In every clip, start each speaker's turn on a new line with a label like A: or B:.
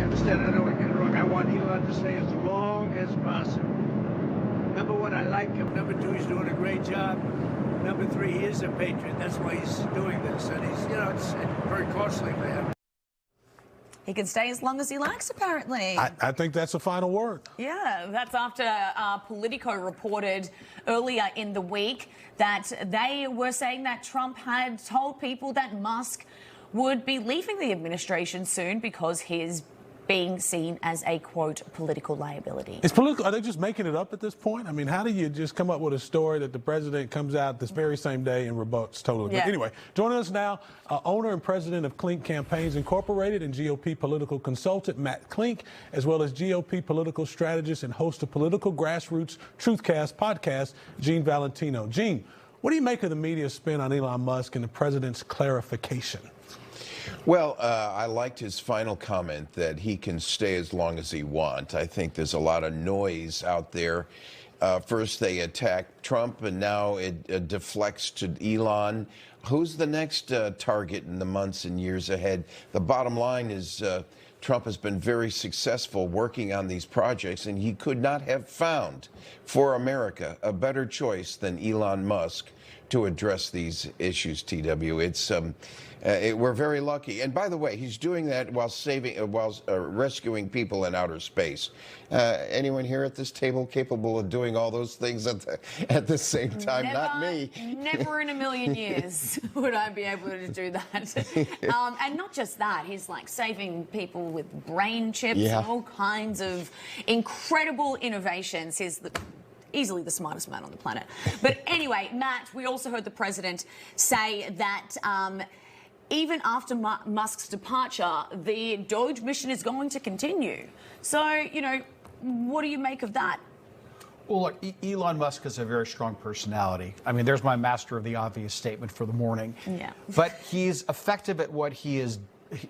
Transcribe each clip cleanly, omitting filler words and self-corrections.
A: understand, I don't want to get it wrong. I want Elon to stay as long as possible. Number one, I like him. Number two, he's doing a great job. Number three, he is a patriot. That's why he's doing this. And he's, it's very costly for him.
B: He can stay as long as he likes, apparently.
C: I think that's the final word.
B: Yeah, that's after Politico reported earlier in the week that they were saying that Trump had told people that Musk would be leaving the administration soon because he's being seen as a, quote, political liability.
C: It's political. Are they just making it up at this point? I mean, how do you just come up with a story that the president comes out this very same day and rebuts totally?
B: Yeah.
C: But anyway, joining us now, owner and president of Klink Campaigns Incorporated and GOP political consultant Matt Klink, as well as GOP political strategist and host of Political Grassroots Truthcast podcast, Gene Valentino. Gene, what do you make of the media's spin on Elon Musk and the president's clarification?
D: Well, I liked his final comment that he can stay as long as he wants. I think there's a lot of noise out there. First they attacked Trump, and now it deflects to Elon. Who's the next target in the months and years ahead? The bottom line is Trump has been very successful working on these projects, and he could not have found for America a better choice than Elon Musk to address these issues, TW. It's we're very lucky. And by the way, he's doing that while rescuing people in outer space. Anyone here at this table capable of doing all those things at the same time? Not me.
B: Never in a million years would I be able to do that. And not just that, he's like saving people with brain chips and all kinds of incredible innovations. He's easily the smartest man on the planet. But anyway, Matt, we also heard the president say that even after Musk's departure, the Doge mission is going to continue. So, what do you make of that?
E: Well, look, Elon Musk is a very strong personality. I mean, there's my master of the obvious statement for the morning.
B: Yeah.
E: But he's effective at what he is.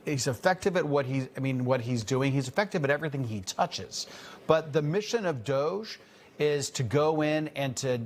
E: He's effective at what he's doing. He's effective at everything he touches. But the mission of Doge is to go in and to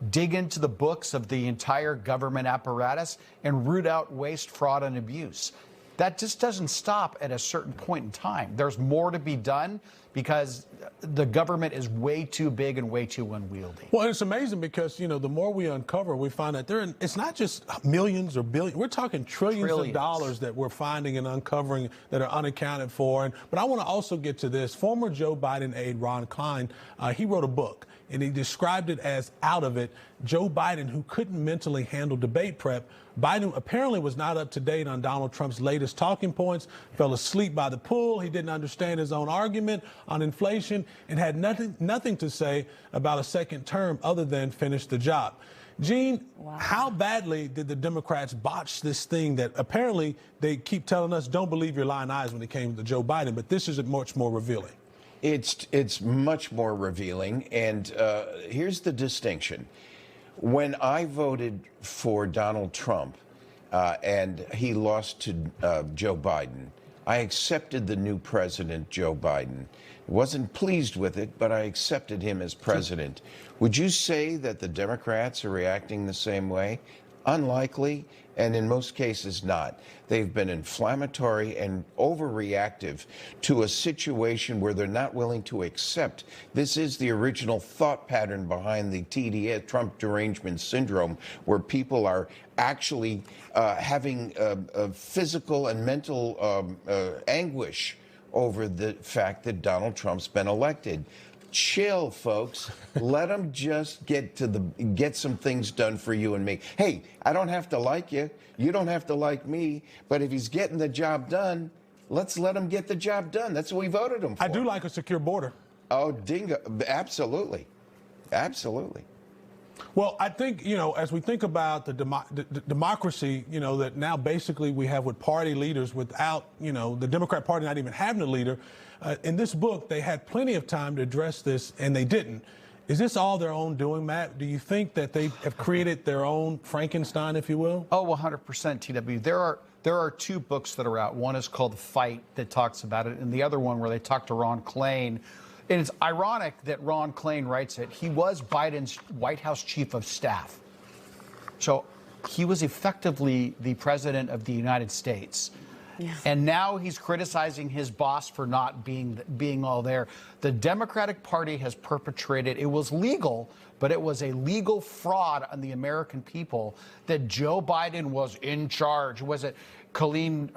E: dig into the books of the entire government apparatus and root out waste, fraud, and abuse. That just doesn't stop at a certain point in time. There's more to be done because the government is way too big and way too unwieldy.
C: Well, it's amazing because, the more we uncover, we find that it's not just millions or billions. We're talking trillions of dollars that we're finding and uncovering that are unaccounted for. But I want to also get to this. Former Joe Biden aide Ron Klein, he wrote a book, and he described it as Out of It. Joe Biden, who couldn't mentally handle debate prep. Biden apparently was not up to date on Donald Trump's latest talking points, fell asleep by the pool. He didn't understand his own argument on inflation and had nothing to say about a second term other than finish the job. Gene, how badly did the Democrats botch this thing that apparently they keep telling us don't believe your lying eyes when it came to Joe Biden, but this is much more revealing?
D: It's much more revealing, and here's the distinction. When I voted for Donald Trump and he lost to Joe Biden, I accepted the new president, Joe Biden. Wasn't pleased with it, but I accepted him as president. Would you say that the Democrats are reacting the same way? Unlikely, and in most cases not. They've been inflammatory and overreactive to a situation where they're not willing to accept. This is the original thought pattern behind the TDS, Trump derangement syndrome, where people are actually having physical and mental anguish over the fact that Donald Trump's been elected. Chill, folks. Let them just get some things done for you and me. Hey, I don't have to like you. You don't have to like me. But if he's getting the job done, let's let him get the job done. That's what we voted him for.
C: I do like a secure border.
D: Oh, dingo. Absolutely. Absolutely.
C: Well, I think, as we think about the democracy, that now basically we have with party leaders without, the Democrat Party not even having a leader. In this book, they had plenty of time to address this, and they didn't. Is this all their own doing, Matt? Do you think that they have created their own Frankenstein, if you will?
E: Oh, 100%, TW. There are two books that are out. One is called The Fight that talks about it, and the other one where they talk to Ron Klain. And it's ironic that Ron Klain writes it. He was Biden's White House chief of staff. So he was effectively the president of the United States. And now he's criticizing his boss for not being all there. The Democratic Party has perpetrated, it was legal, but it was a legal fraud on the American people that Joe Biden was in charge. Was it Karine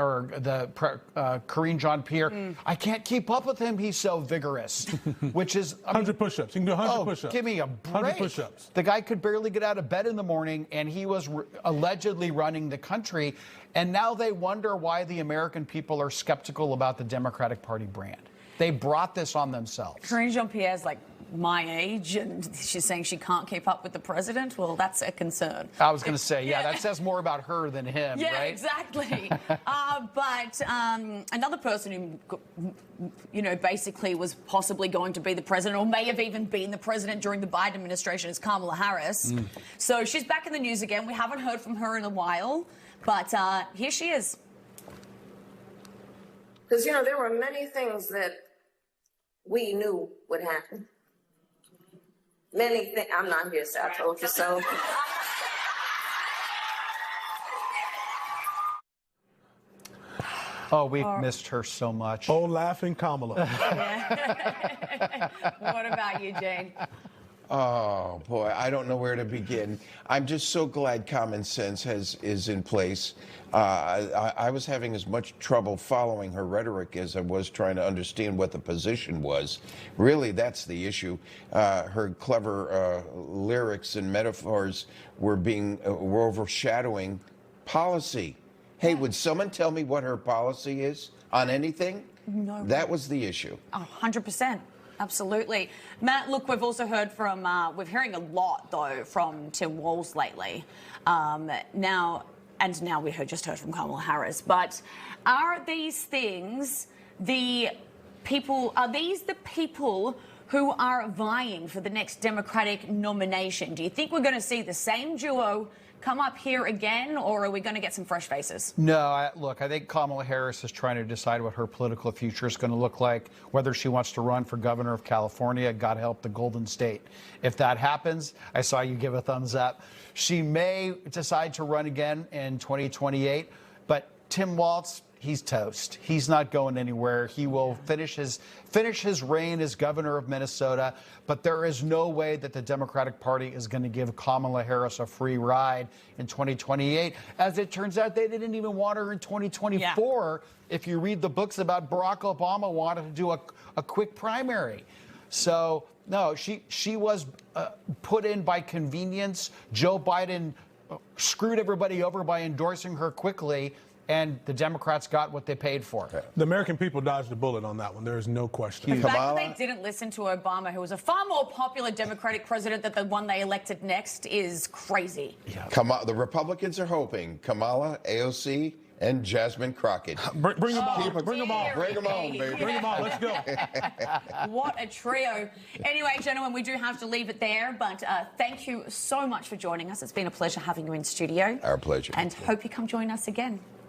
E: Jean-Pierre? I can't keep up with him. He's so vigorous, which is
C: 100 push-ups. You can do 100 push-ups.
E: Give me a break.
C: 100 push-ups.
E: The guy could barely get out of bed in the morning, and he was allegedly running the country. And now they wonder why the American people are skeptical about the Democratic Party brand. They brought this on themselves.
B: Karine Jean-Pierre's like my age, and she's saying she can't keep up with the president. Well, that's a concern.
E: I was going to say, yeah, that says more about her than him,
B: yeah,
E: right?
B: Exactly. But another person who, basically was possibly going to be the president, or may have even been the president during the Biden administration, is Kamala Harris. So she's back in the news again. We haven't heard from her in a while, but here she is.
F: Because, there were many things that we knew would happen. Many things. I'm not here, so I told you so.
E: Oh, we've missed her so much.
C: Oh, laughing Kamala.
B: What about you, Jane?
D: Oh, boy, I don't know where to begin. I'm just so glad common sense is in place. I was having as much trouble following her rhetoric as I was trying to understand what the position was. Really, that's the issue. Her clever lyrics and metaphors were overshadowing policy. Hey, would someone tell me what her policy is on anything?
B: No.
D: That was the issue.
B: 100%. Absolutely. Matt, look, we've also heard from, we're hearing a lot, though, from Tim Walz lately. Now we just heard from Kamala Harris. But are these things the people who are vying for the next Democratic nomination? Do you think we're going to see the same duo come up here again, or are we going to get some fresh faces?
E: No, look, I think Kamala Harris is trying to decide what her political future is going to look like, whether she wants to run for governor of California, God help the Golden State. If that happens, I saw you give a thumbs up. She may decide to run again in 2028, but Tim Walz, he's toast. He's not going anywhere. He will finish his reign as governor of Minnesota, but there is no way that the Democratic Party is going to give Kamala Harris a free ride in 2028. As it turns out, they didn't even want her in 2024. Yeah. If you read the books about Barack Obama wanted to do a quick primary. So, no, she was put in by convenience. Joe Biden screwed everybody over by endorsing her quickly, and the Democrats got what they paid for.
C: The American people dodged the bullet on that one. There is no question.
B: The fact that they didn't listen to Obama, who was a far more popular Democratic president than the one they elected next, is crazy.
D: Yeah. The Republicans are hoping Kamala, AOC, and Jasmine Crockett.
C: Bring them on. Bring them on.
D: Bring them on, baby.
C: Bring them on. Let's go.
B: What a trio. Anyway, gentlemen, we do have to leave it there, but thank you so much for joining us. It's been a pleasure having you in studio.
D: Our pleasure.
B: And hope you come join us again.